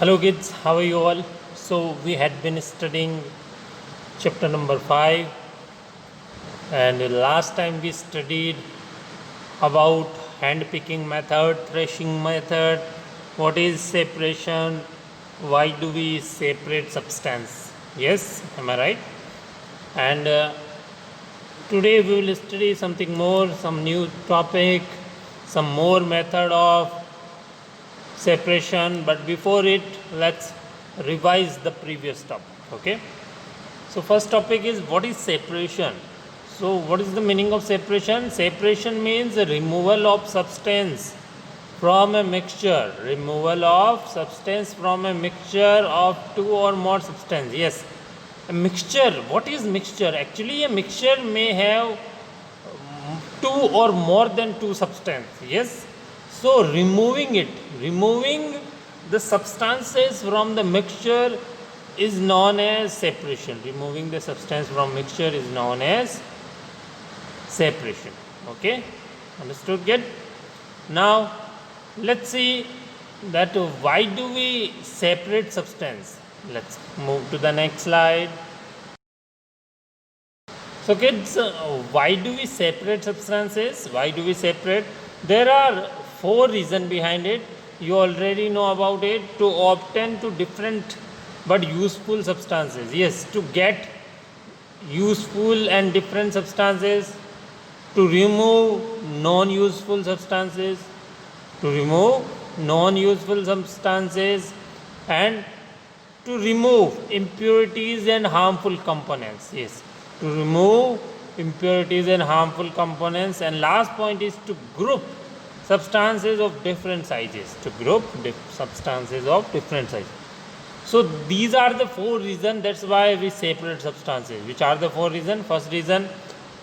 Hello kids, how are you all? So we had been studying chapter number 5, and last time we studied about hand picking method, threshing method, what is separation, why do we separate substance. Yes, am I right? And today we will study something more, some new topic, some more method of separation, but before it let's revise the previous topic. Okay, so first topic is what is separation. So what is the meaning of separation? Separation means the removal of substance from a mixture, removal of substance from a mixture of two or more substance. Yes, a mixture. What is mixture? Actually a mixture may have two or more than two substance. Yes, so removing the substances from the mixture is known as separation. Removing the substance from mixture is known as separation. Okay, understood? Good. Now let's see that why do we separate substance. Let's move to the next slide. So kids, why do we separate substances? Why do we separate? There are four reasons behind it. You already know about it. To obtain two different but useful substances. Yes, to get useful and different substances, to remove non-useful substances, to remove non-useful substances, and to remove impurities and harmful components. Yes, to remove impurities and harmful components. And last point is to group substances of different sizes. To group substances of different sizes. So these are the four reasons. That's why we separate substances. Which are the four reasons? First reason,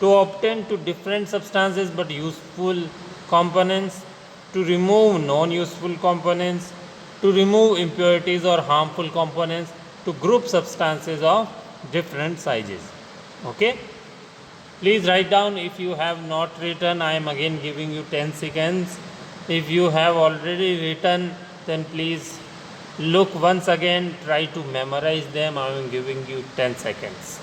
to obtain two different substances but useful components, to remove non-useful components, to remove impurities or harmful components, to group substances of different sizes. Okay, please write down. If you have not written, I am again giving you 10 seconds. If you have already written, then please look once again, try to memorize them. I am giving you 10 seconds.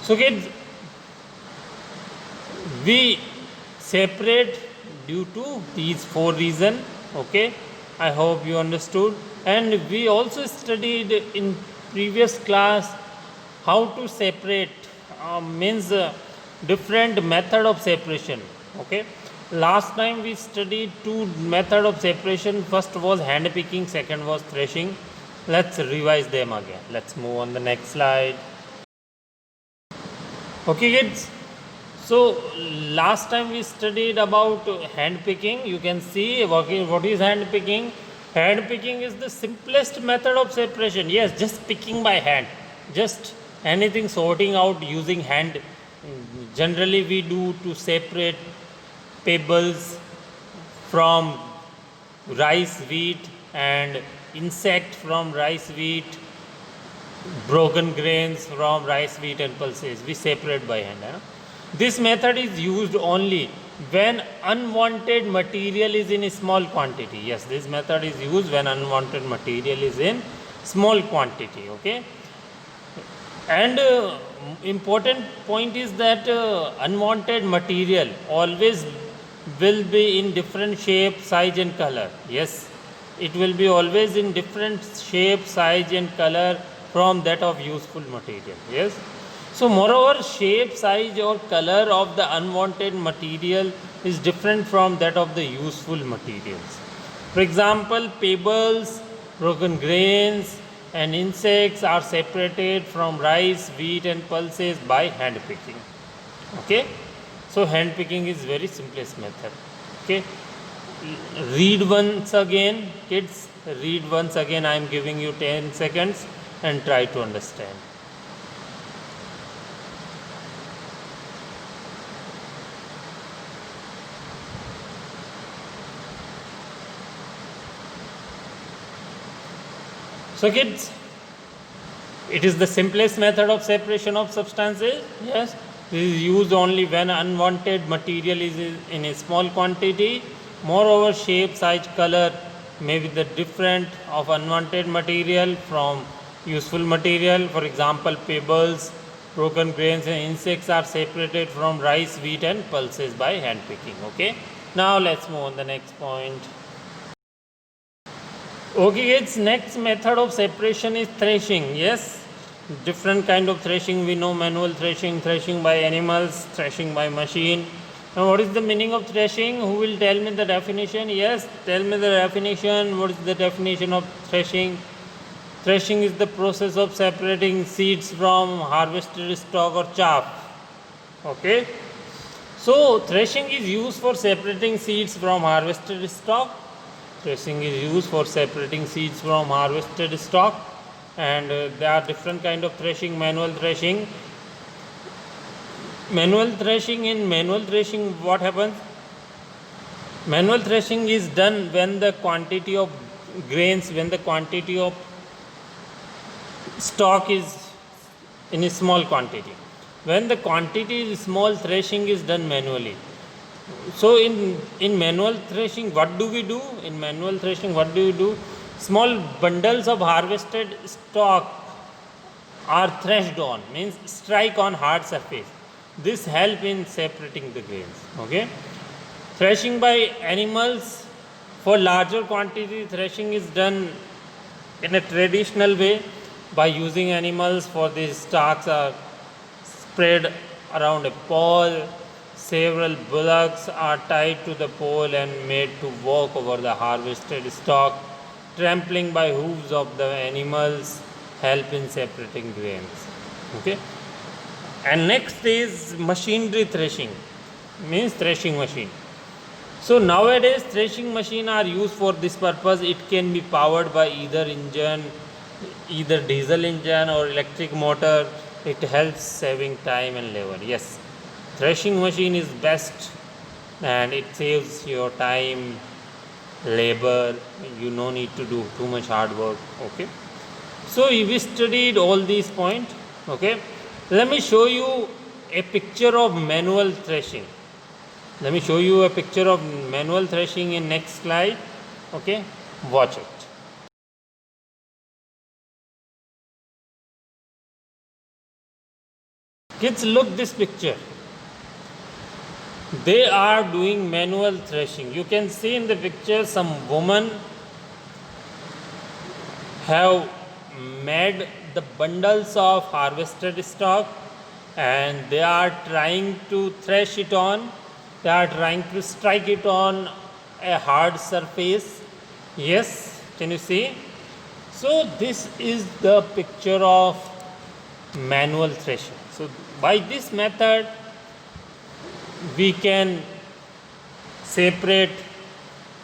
So kids, we separate due to these four reasons. Okay, I hope you understood. And we also studied in previous class how to separate, means different method of separation. Okay, last time we studied two method of separation. First was hand picking, second was threshing. Let's revise them again. Let's move on the next slide. Okay kids, so last time we studied about hand picking. You can see what is hand picking. Hand picking is the simplest method of separation. Yes, just picking by hand, just anything sorting out using hand. Generally we do to separate pebbles from rice, wheat, and insect from rice, wheat, broken grains from rice, wheat, and pulses. We separate by hand. This method is used only when unwanted material is in a small quantity. Yes, this method is used when unwanted material is in small quantity. Okay, and important point is that unwanted material always will be in different shape, size, and color. Yes, it will be always in different shape, size, and color from that of useful material. Yes, so moreover, shape, size, or color of the unwanted material is different from that of the useful materials. For example, pebbles, broken grains, and insects are separated from rice, wheat, and pulses by hand picking. Okay, so hand picking is very simplest method. Okay, read once again, kids. Read once again. I am giving you 10 seconds and try to understand. So kids, It is the simplest method of separation of substances. Yes, this is used only when unwanted material is in a small quantity. Moreover, shape, size, color may be the different of unwanted material from useful material. For example, pebbles, broken grains and insects are separated from rice, wheat and pulses by hand picking. Okay. Now let's move on the next point. Okay kids, next method of separation is threshing. Yes, different kind of threshing we know: manual threshing, threshing by animals, threshing by machine. Now what is the meaning of threshing? Who will tell me the definition? Yes, tell me the definition. What is the definition of threshing? Threshing is the process of separating seeds from harvested stalk or chaff. Okay. So threshing is used for separating seeds from harvested stalk. Threshing is used for separating seeds from harvested stock, and there are different kind of threshing. Manual threshing. Manual threshing, in manual threshing what happens? Manual threshing is done when the quantity of grains, when the quantity of stock is in a small quantity. When the quantity is small, threshing is done manually. So in manual threshing, what do we do? In manual threshing, what do we do? Small bundles of harvested stock are threshed on, means strike on hard surface. This help in separating the grains. Okay. Threshing by animals, for larger quantity, threshing is done in a traditional way by using animals. For these stalks are spread around a pole. Several bullocks are tied to the pole and made to walk over the harvested stock. Trampling by hooves of the animals help in separating grains. Okay. And next is machinery threshing, means threshing machine. So nowadays threshing machine are used for this purpose. It can be powered by either engine, either diesel engine or electric motor. It helps saving time and labor. Yes, threshing machine is best and it saves your time, labor. You no need to do too much hard work. Okay. So we studied all these points. Okay. Let me show you a picture of manual threshing. Let me show you a picture of manual threshing in next slide. Okay. Watch it. Kids, look this picture. They are doing manual threshing. You can see in the picture some women have made the bundles of harvested stock and they are trying to thresh it on. They are trying to strike it on a hard surface. Yes, can you see? So this is the picture of manual threshing. So by this method we can separate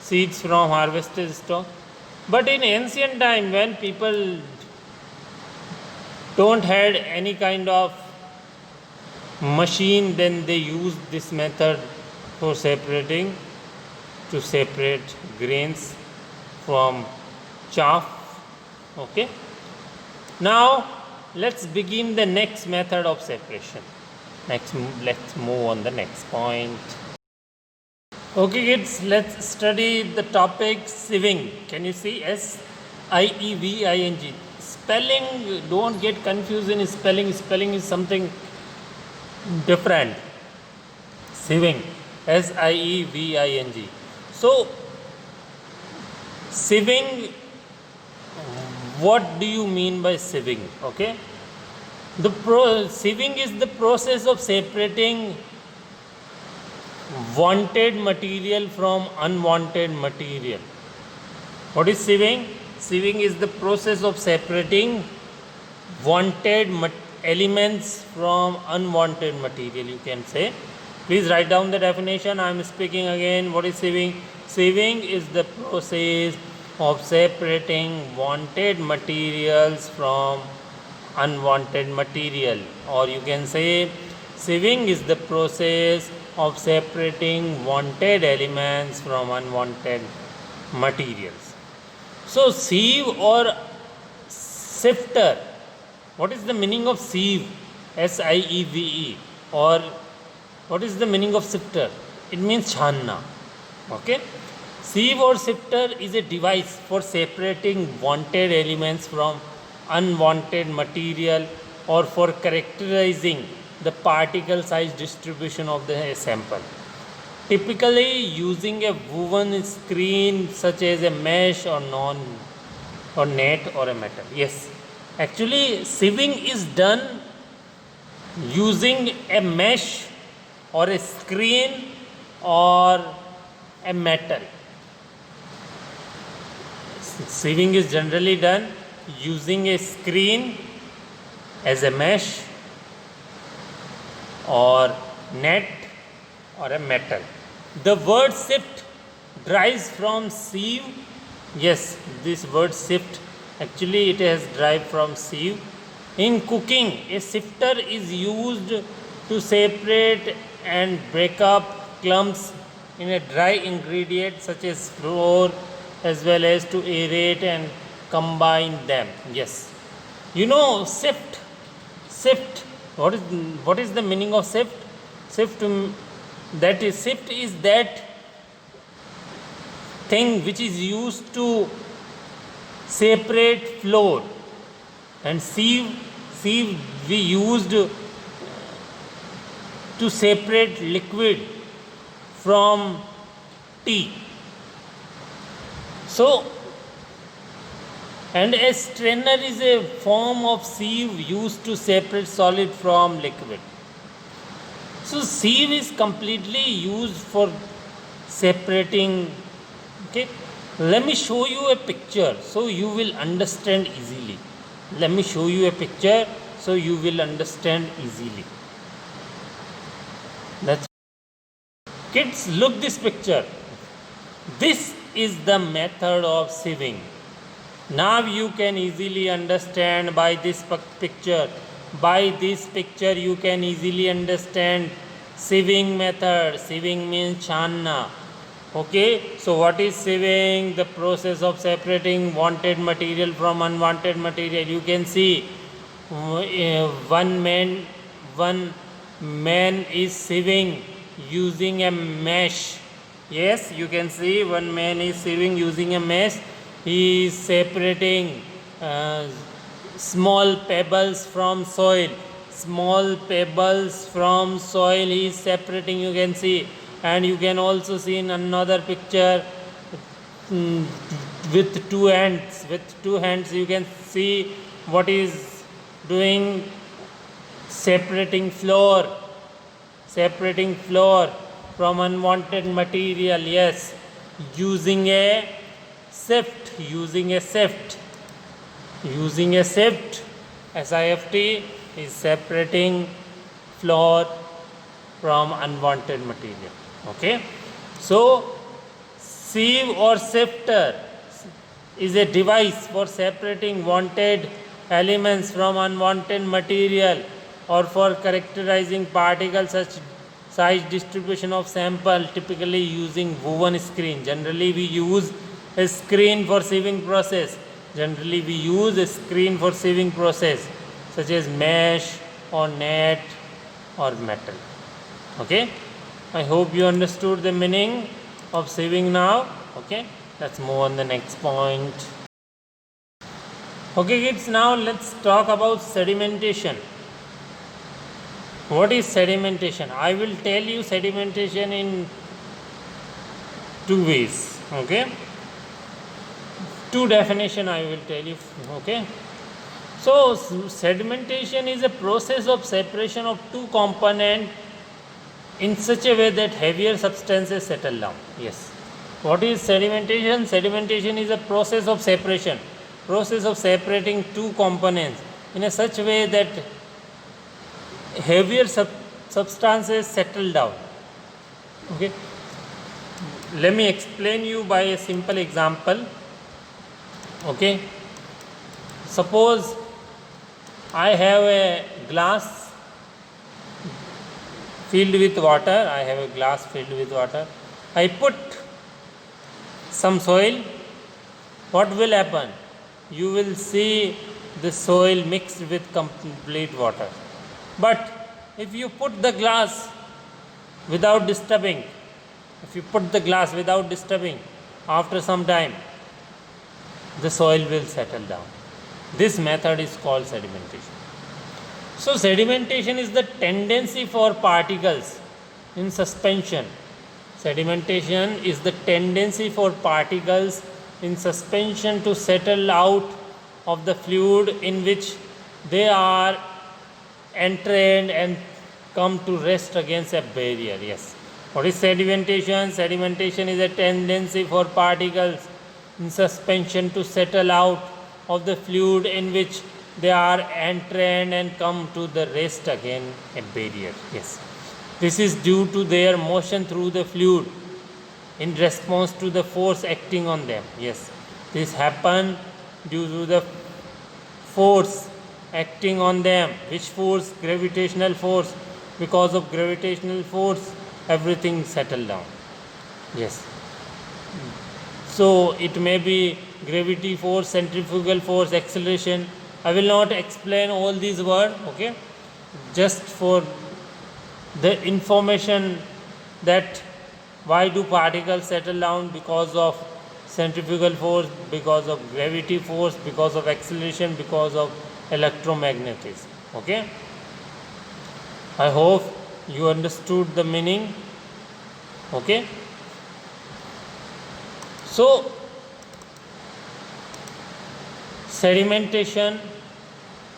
seeds from harvested stock. But in ancient time, when people don't had any kind of machine, then they used this method for separating, to separate grains from chaff. Okay. Now let's begin the next method of separation. Let's move on the next point. Okay kids, let's study the topic sieving. Can you see? S-I-E-V-I-N-G. Spelling, don't get confused in spelling. Spelling is something different. Sieving. S-I-E-V-I-G. So, sieving, what do you mean by sieving? Okay. Sieving is the process of separating wanted material from unwanted material. What is sieving? Sieving is the process of separating wanted elements from unwanted material, you can say. Please write down the definition. I am speaking again. What is sieving? Sieving is the process of separating wanted materials from unwanted material, or you can say sieving is the process of separating wanted elements from unwanted materials. So sieve or sifter What is the meaning of sieve? SIEVE. Or what is the meaning of sifter? It means channa. Okay. Sieve or sifter is a device for separating wanted elements from unwanted material or for characterizing the particle size distribution of the sample. Typically using a woven screen such as a mesh or net or a metal. Yes, actually sieving is done using a mesh or a screen or a metal. Sieving is generally done using a screen as a mesh or net or a metal. The word sift derives from sieve. Yes, this word sift actually it has derived from sieve. In cooking, a sifter is used to separate and break up clumps in a dry ingredient such as flour, as well as to aerate and combine them. Yes, you know sift. What is the meaning of sift? Sift, sift is that thing which is used to separate flour, and sieve we used to separate liquid from tea. So, and a strainer is a form of sieve used to separate solid from liquid. So sieve is completely used for separating. Okay, let me show you a picture so you will understand easily. Let me show you a picture so you will understand easily. That's kids, look this picture. This is the method of sieving. Now you can easily understand by this picture. By this picture you can easily understand sieving method. Sieving means channa. Okay, so what is sieving? The process of separating wanted material from unwanted material. You can see one man is sieving using a mesh. Yes, you can see one man is sieving using a mesh. He is separating small pebbles from soil. Small pebbles from soil he is separating, you can see. And you can also see in another picture with two hands. With two hands you can see what is doing, separating flour from unwanted material. Yes, using a sift. SIFT is separating flour from unwanted material. Okay, so sieve or sifter is a device for separating wanted elements from unwanted material or for characterizing particles such size distribution of sample, typically using woven screen. Generally we use a screen for sieving process. Such as mesh or net or metal. Okay, I hope you understood the meaning of sieving now. Okay, let's move on the next point. Okay kids, now let's talk about sedimentation. What is sedimentation? I will tell you sedimentation in two ways. Okay, two definition I will tell you. Okay, so sedimentation is a process of separation of two components in such a way that heavier substances settle down. Yes, what is sedimentation? Sedimentation is a process of separating two components in a such way that heavier substances settle down. Okay, let me explain you by a simple example. Okay, suppose I have a glass filled with water. I put some soil. What will happen? You will see the soil mixed with complete water. But if you put the glass without disturbing, after some time, the soil will settle down. This method is called sedimentation. So sedimentation is the tendency for particles in suspension. Sedimentation is the tendency for particles in suspension to settle out of the fluid in which they are entrained and come to rest against a barrier. Yes. What is sedimentation? Sedimentation is a tendency for particles in suspension to settle out of the fluid in which they are entrained and come to the rest against a barrier. Yes. This is due to their motion through the fluid in response to the force acting on them. Yes. This happens due to the force acting on them. Which force? Gravitational force. Because of gravitational force, everything settle down. Yes. So it may be gravity force, centrifugal force, acceleration. I will not explain all these words, okay? Just for the information that why do particles settle down? Because of centrifugal force, because of gravity force, because of acceleration, because of electromagnetism. Okay? I hope you understood the meaning. Okay? So, sedimentation,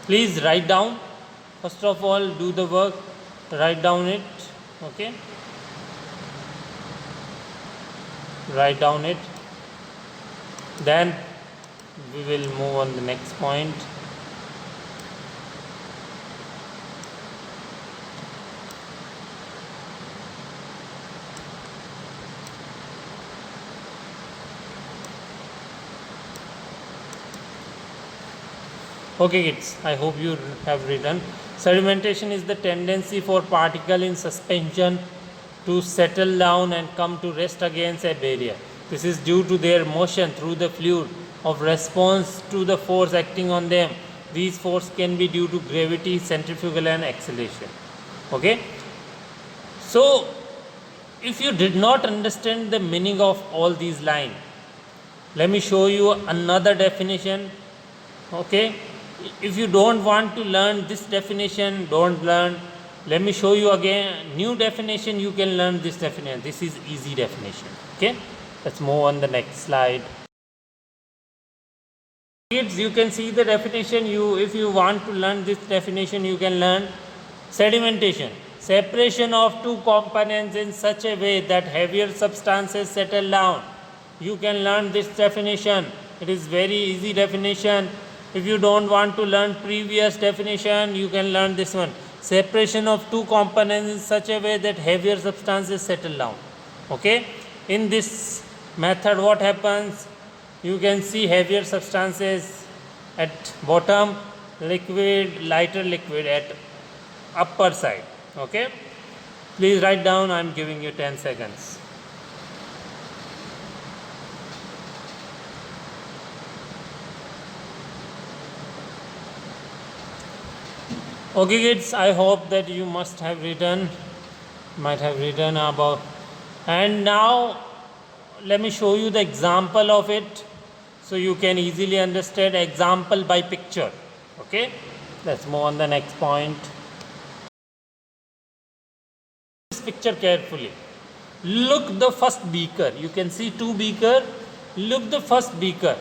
please write down. First of all, do the work, write down it. Okay? Write down it. Then we will move on the next point. Okay kids, I hope you have written. Sedimentation is the tendency for particle in suspension to settle down and come to rest against a barrier. This is due to their motion through the fluid of response to the force acting on them. These forces can be due to gravity, centrifugal and acceleration. Okay? So, if you did not understand the meaning of all these lines, let me show you another definition. Okay? If you don't want to learn this definition, don't learn. Let me show you again new definition. You can learn this definition. This is easy definition. Okay? Let's move on the next slide. Kids, you can see the definition. If you want to learn this definition, you can learn sedimentation. Separation of two components in such a way that heavier substances settle down. You can learn this definition. It is very easy definition. If you don't want to learn previous definition, you can learn this one. Separation of two components in such a way that heavier substances settle down. Okay? In this method, what happens? You can see heavier substances at bottom, liquid, lighter liquid at upper side. Okay? Please write down. I am giving you 10 seconds. Okay kids, I hope that you might have written about, and now let me show you the example of it so you can easily understand example by picture. Okay, let's move on the next point. This picture carefully. Look the first beaker. You can see two beaker. Look the first beaker.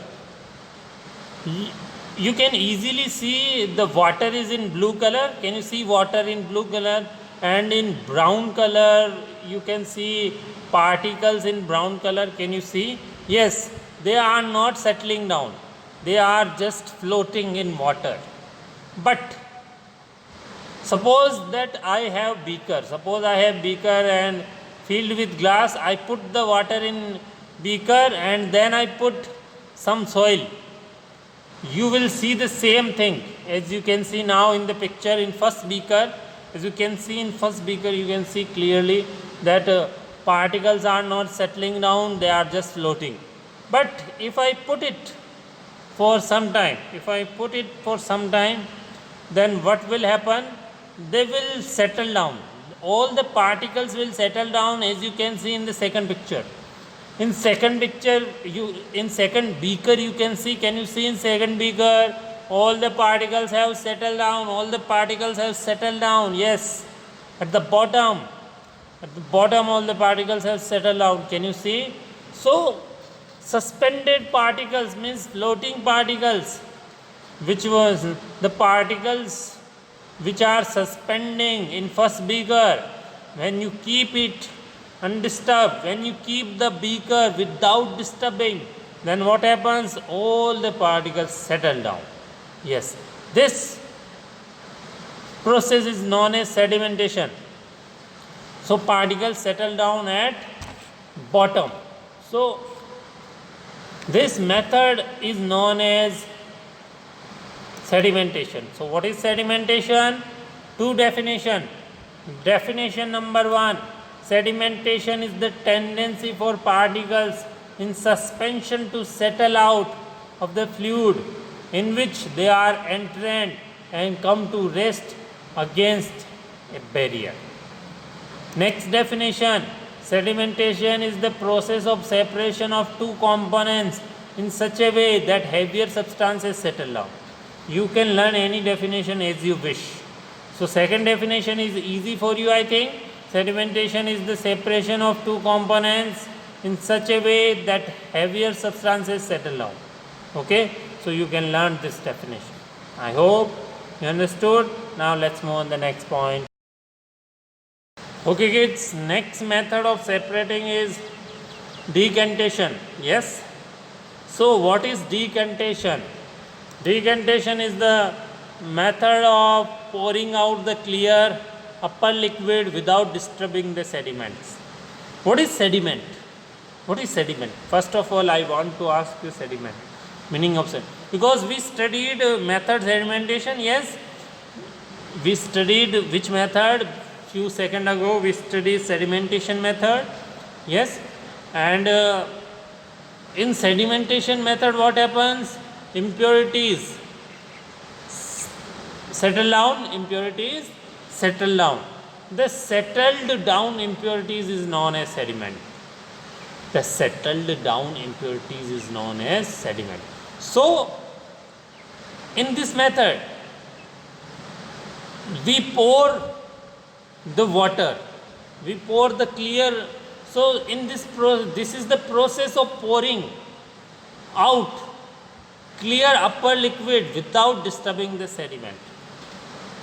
You can easily see the water is in blue color. Can you see water in blue color? And in brown color, you can see particles in brown color. Can you see? Yes, they are not settling down. They are just floating in water. But suppose that I have beaker. Suppose I have beaker and filled with glass. I put the water in beaker and then I put some soil. You will see the same thing as you can see now in the picture in first beaker. As you can see in first beaker, you can see clearly that particles are not settling down, they are just floating. But if I put it for some time, if I put it for some time, then what will happen? They will settle down. All the particles will settle down, as you can see in the second picture. In second picture, in second beaker you can see. Can you see in second beaker? All the particles have settled down. All the particles have settled down. Yes, at the bottom. At the bottom, all the particles have settled down. Can you see? So, suspended particles means floating particles, which was the particles which are suspending in first beaker. When you keep it undisturbed, when you keep the beaker without disturbing, then what happens? All the particles settle down. Yes, this process is known as sedimentation. So particles settle down at bottom. So this method is known as sedimentation. So what is sedimentation? Two definition. Definition number one: sedimentation is the tendency for particles in suspension to settle out of the fluid in which they are entrained and come to rest against a barrier. Next definition: sedimentation is the process of separation of two components in such a way that heavier substances settle down. You can learn any definition as you wish. So second definition is easy for you, I think. Sedimentation is the separation of two components in such a way that heavier substances settle down. Okay, so you can learn this definition. I hope you understood. Now let's move on the next point. Okay kids, next method of separating is decantation. Yes. So what is decantation? Decantation is the method of pouring out the clear upper liquid without disturbing the sediments. What is sediment? What is sediment? First of all, I want to ask you sediment. Meaning of sediment. Because we studied method sedimentation. Yes. We studied which method? Few seconds ago we studied sedimentation method. Yes. And in sedimentation method what happens? Impurities settle down. Impurities settle down. The settled down impurities is known as sediment. The settled down impurities is known as sediment. So in this method we pour the water, we pour the clear. So in this this is the process of pouring out clear upper liquid without disturbing the sediment.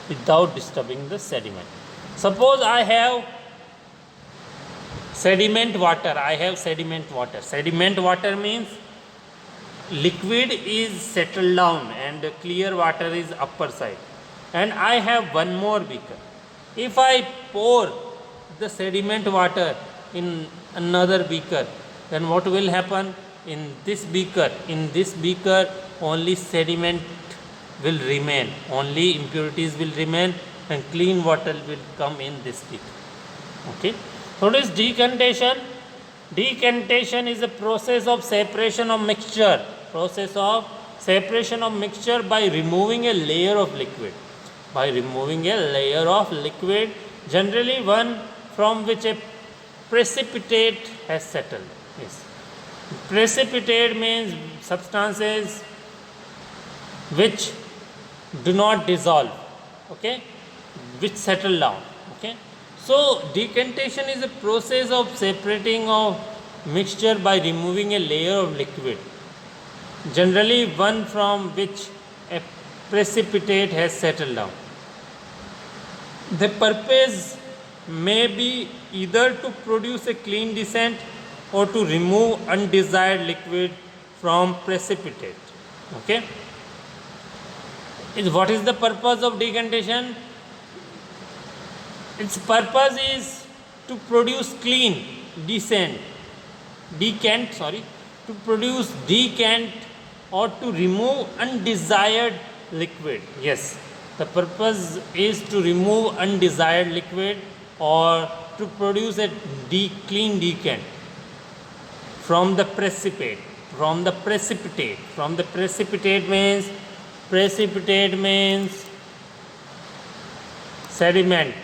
Without disturbing the sediment. Suppose I have sediment water. I have sediment water. Sediment water means liquid is settled down and clear water is upper side. And I have one more beaker. If I pour the sediment water in another beaker, then what will happen? In this beaker only sediment will remain, only impurities will remain, and clean water will come in this beaker. Okay. So what is decantation? Decantation is a process of separation of mixture. Process of separation of mixture by removing a layer of liquid. By removing a layer of liquid, generally one from which a precipitate has settled. Yes. Precipitate means substances which do not dissolve, okay, which settle down. Okay. So decantation is a process of separating of mixture by removing a layer of liquid, generally one from which a precipitate has settled down. The purpose may be either to produce a clean descent or to remove undesired liquid from precipitate. Okay. What is the purpose of decantation? Its purpose is to produce clean decant, to produce decant or to remove undesired liquid. Yes, the purpose is to remove undesired liquid or to produce a clean decant from the precipitate. from the precipitate. From the precipitate means sediment.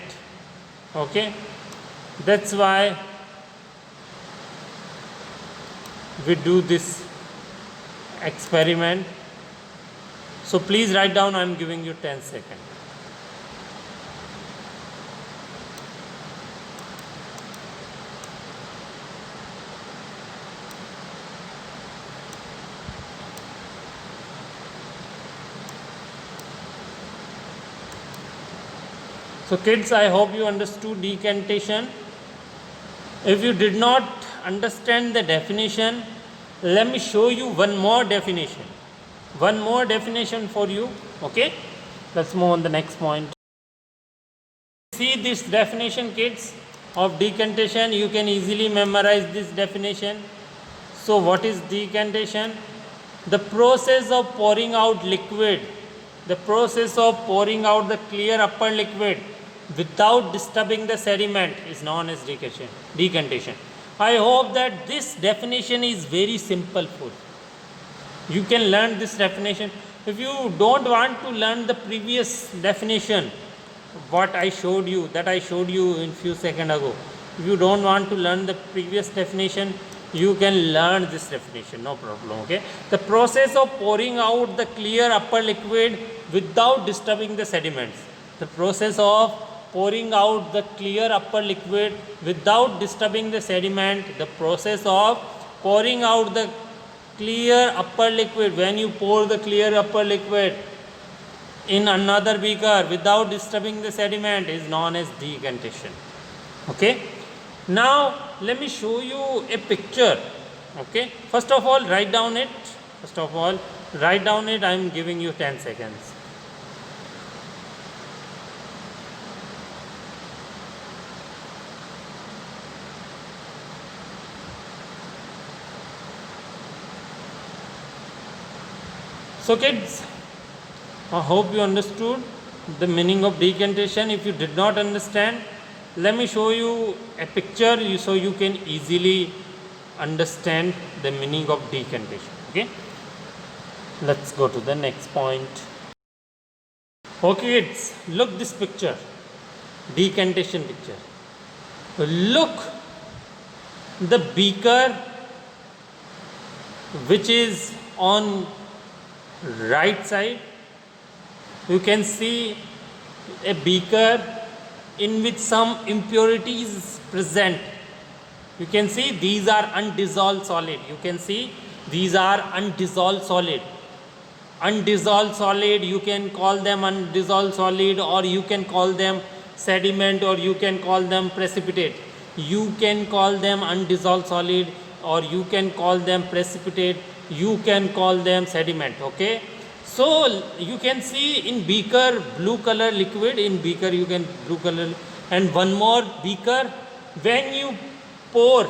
Okay, that's why we do this experiment. So please write down, I am giving you 10 seconds. So kids, I hope you understood decantation. If you did not understand the definition, let me show you one more definition. One more definition for you. Okay, let's move on the next point. See this definition, kids, of decantation. You can easily memorize this definition. So what is decantation? The process of pouring out liquid, the process of pouring out the clear upper liquid without disturbing the sediment is known as decantation. I hope that this definition is very simple for you. You can learn this definition. If you don't want to learn the previous definition, what I showed you, that I showed you in few seconds ago, if you don't want to learn the previous definition, you can learn this definition, no problem. Okay, the process of pouring out the clear upper liquid without disturbing the sediments. The process of pouring out the clear upper liquid without disturbing the sediment. The process of pouring out the clear upper liquid, when you pour the clear upper liquid in another beaker without disturbing the sediment, is known as decantation. Okay, now let me show you a picture. Okay, first of all write down it. I am giving you 10 seconds. So kids, I hope you understood the meaning of decantation. If you did not understand, let me show you a picture so you can easily understand the meaning of decantation. Okay, let's go to the next point. Okay kids, look this picture, decantation picture. Look the beaker which is on right side. You can see a beaker in which some impurities present. You can see these are undissolved solid. You can see these are undissolved solid. Undissolved solid, you can call them undissolved solid, or you can call them sediment, or you can call them precipitate. You can call them undissolved solid, or you can call them precipitate. You can call them sediment. Okay, so you can see in beaker blue color liquid, in beaker you can blue color, and one more beaker. When you pour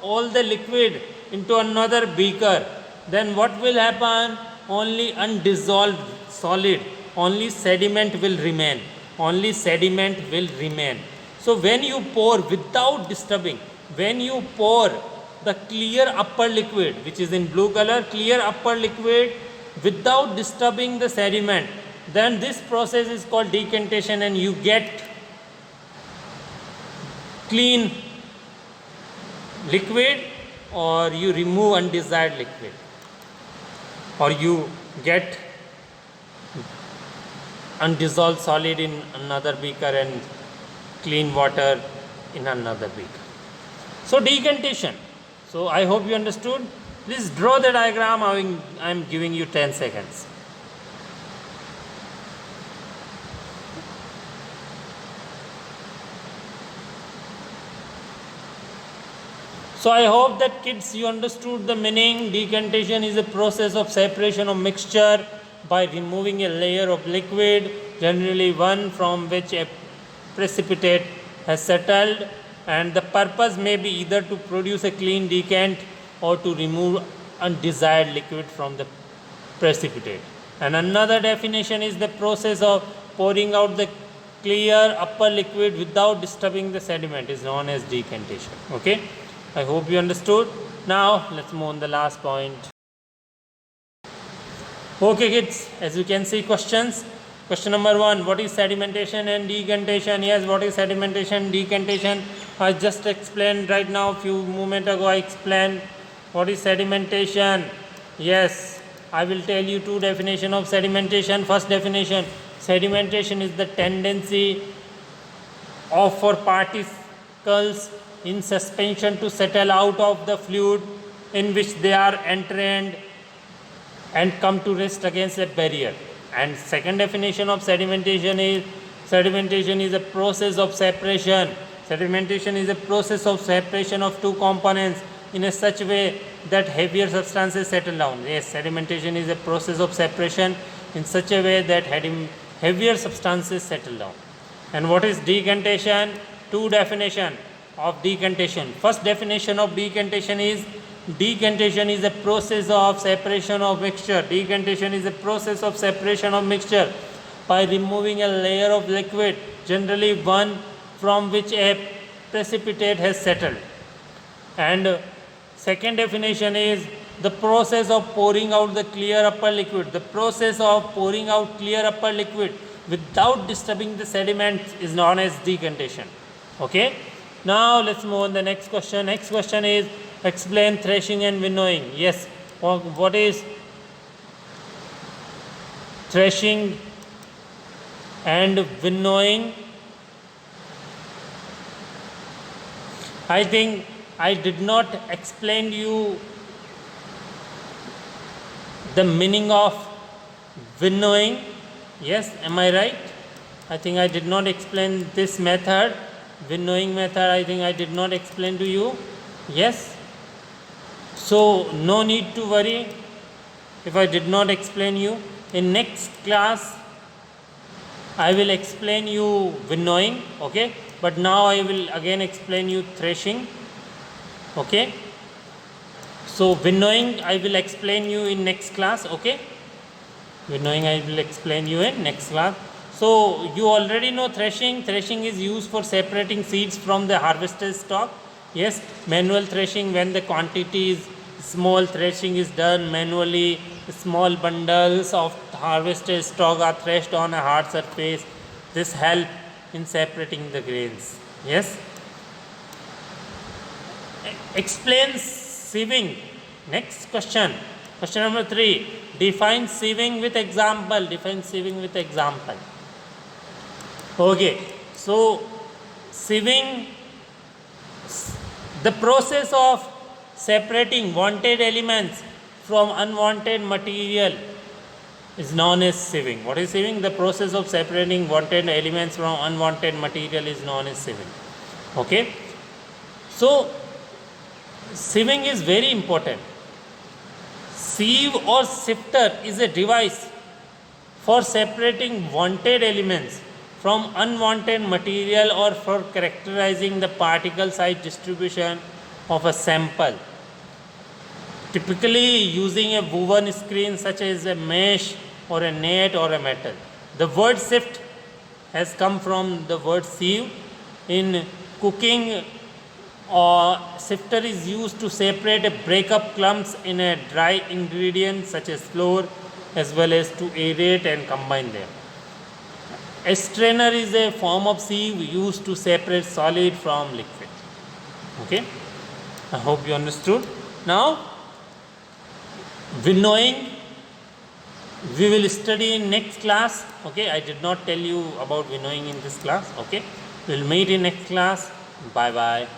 all the liquid into another beaker, then what will happen? Only undissolved solid, only sediment will remain. Only sediment will remain. So when you pour without disturbing, when you pour the clear upper liquid, which is in blue color, clear upper liquid without disturbing the sediment, then this process is called decantation, and you get clean liquid, or you remove undesired liquid, or you get undissolved solid in another beaker and clean water in another beaker. So decantation. So I hope you understood. Please draw the diagram. I am giving you 10 seconds. So I hope that kids, you understood the meaning. Decantation is a process of separation of mixture by removing a layer of liquid, generally one from which a precipitate has settled, and the purpose may be either to produce a clean decant or to remove undesired liquid from the precipitate. And another definition is the process of pouring out the clear upper liquid without disturbing the sediment is known as decantation. Okay, I hope you understood. Now let's move on the last point. Okay kids, as you can see, questions. Question number 1, what is sedimentation and decantation? Yes, what is sedimentation, decantation? I just explained right now, few moment ago I explained what is sedimentation. Yes, I will tell you two definition of sedimentation. First definition, sedimentation is the tendency of for particles in suspension to settle out of the fluid in which they are entrained and come to rest against a barrier. And second definition of sedimentation is a process of separation. Sedimentation is a process of separation of two components in a such way that heavier substances settle down. Yes, sedimentation is a process of separation in such a way that heavier substances settle down. And what is decantation? Two definition of decantation. First definition of decantation is a process of separation of mixture. Decantation is a process of separation of mixture by removing a layer of liquid, generally one from which a precipitate has settled. And second definition is the process of pouring out the clear upper liquid. The process of pouring out clear upper liquid without disturbing the sediment is known as decantation. Okay. Now let's move on the next question. Next question is explain threshing and winnowing. Yes, what is threshing and winnowing? I think I did not explain you the meaning of winnowing. Yes, am I right? I think I did not explain this method. Winnowing method, I think I did not explain to you. Yes. So no need to worry if I did not explain you. In next class I will explain you winnowing, okay? But now I will again explain you threshing, okay? So winnowing I will explain you in next class, okay? Winnowing I will explain you in next class. So you already know threshing. Threshing is used for separating seeds from the harvested stalk. Yes, manual threshing, when the quantity is small, threshing is done manually. Small bundles of harvested stalk are threshed on a hard surface. This helps in separating the grains. Yes. Explain sieving. Next question. Question number 3. Define sieving with example. Define sieving with example. Okay. So sieving, the process of separating wanted elements from unwanted material is known as sieving. What is sieving? The process of separating wanted elements from unwanted material is known as sieving. Okay. So sieving is very important. Sieve or sifter is a device for separating wanted elements from unwanted material or for characterizing the particle size distribution of a sample, typically using a woven screen such as a mesh or a net or a metal. The word sift has come from the word sieve. In cooking, sifter is used to separate a breakup clumps in a dry ingredient such as flour, as well as to aerate and combine them. A strainer is a form of sieve used to separate solid from liquid. Okay, I hope you understood. Now winnowing we will study in next class. Okay, I did not tell you about winnowing in this class. Okay, we'll meet in next class. Bye bye.